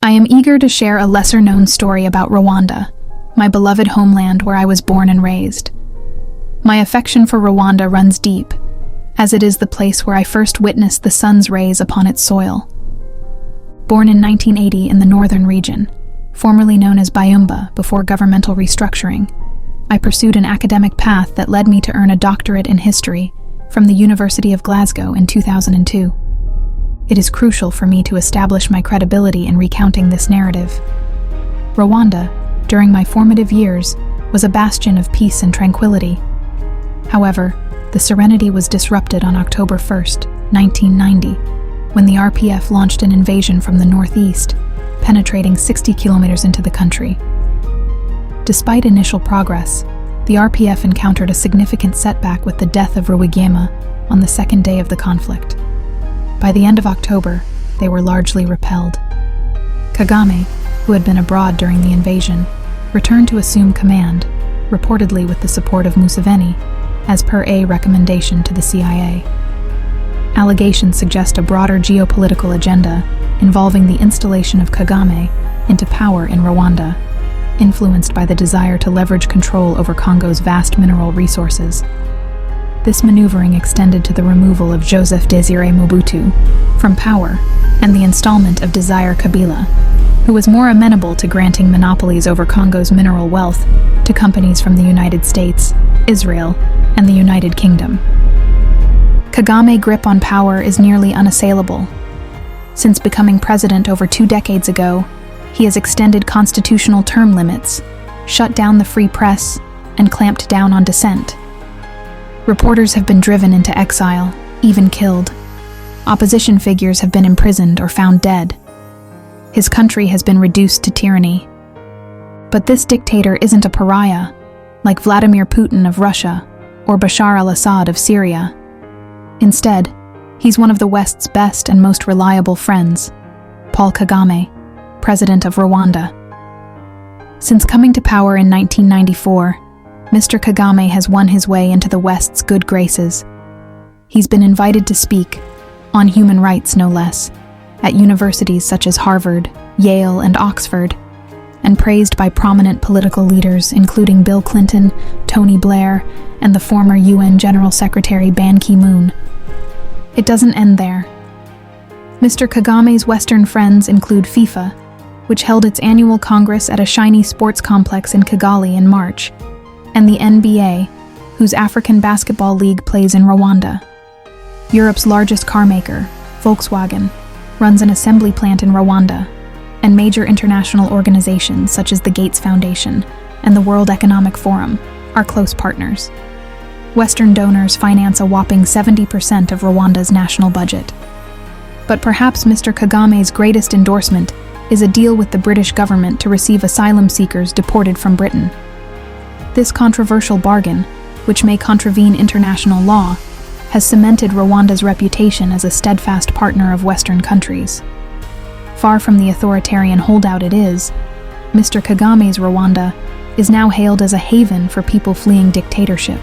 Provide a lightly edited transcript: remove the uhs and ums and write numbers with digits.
I am eager to share a lesser-known story about Rwanda, my beloved homeland where I was born and raised. My affection for Rwanda runs deep, as it is the place where I first witnessed the sun's rays upon its soil. Born in 1980 in the northern region, formerly known as Byumba before governmental restructuring, I pursued an academic path that led me to earn a doctorate in history from the University of Glasgow in 2002. It is crucial for me to establish my credibility in recounting this narrative. Rwanda, during my formative years, was a bastion of peace and tranquility. However, the serenity was disrupted on October 1st, 1990, when the RPF launched an invasion from the northeast, penetrating 60 kilometers into the country. Despite initial progress, the RPF encountered a significant setback with the death of Rwigema on the second day of the conflict. By the end of October, they were largely repelled. Kagame, who had been abroad during the invasion, returned to assume command, reportedly with the support of Museveni, as per a recommendation to the CIA. Allegations suggest a broader geopolitical agenda involving the installation of Kagame into power in Rwanda, influenced by the desire to leverage control over Congo's vast mineral resources. This maneuvering extended to the removal of Joseph Désiré Mobutu from power and the installment of Desire Kabila, who was more amenable to granting monopolies over Congo's mineral wealth to companies from the United States, Israel, and the United Kingdom. Kagame's grip on power is nearly unassailable. Since becoming president over 2 decades ago, he has extended constitutional term limits, shut down the free press, and clamped down on dissent. Reporters have been driven into exile, even killed. Opposition figures have been imprisoned or found dead. His country has been reduced to tyranny. But this dictator isn't a pariah, like Vladimir Putin of Russia or Bashar al-Assad of Syria. Instead, he's one of the West's best and most reliable friends, Paul Kagame, president of Rwanda. Since coming to power in 1994, Mr. Kagame has won his way into the West's good graces. He's been invited to speak, on human rights no less, at universities such as Harvard, Yale, and Oxford, and praised by prominent political leaders including Bill Clinton, Tony Blair, and the former UN General Secretary Ban Ki-moon. It doesn't end there. Mr. Kagame's Western friends include FIFA, which held its annual Congress at a shiny sports complex in Kigali in March, and the NBA, whose African Basketball League plays in Rwanda. Europe's largest car maker, Volkswagen, runs an assembly plant in Rwanda, and major international organizations such as the Gates Foundation and the World Economic Forum are close partners. Western donors finance a whopping 70% of Rwanda's national budget. But perhaps Mr. Kagame's greatest endorsement is a deal with the British government to receive asylum seekers deported from Britain. This controversial bargain, which may contravene international law, has cemented Rwanda's reputation as a steadfast partner of Western countries. Far from the authoritarian holdout it is, Mr. Kagame's Rwanda is now hailed as a haven for people fleeing dictatorship.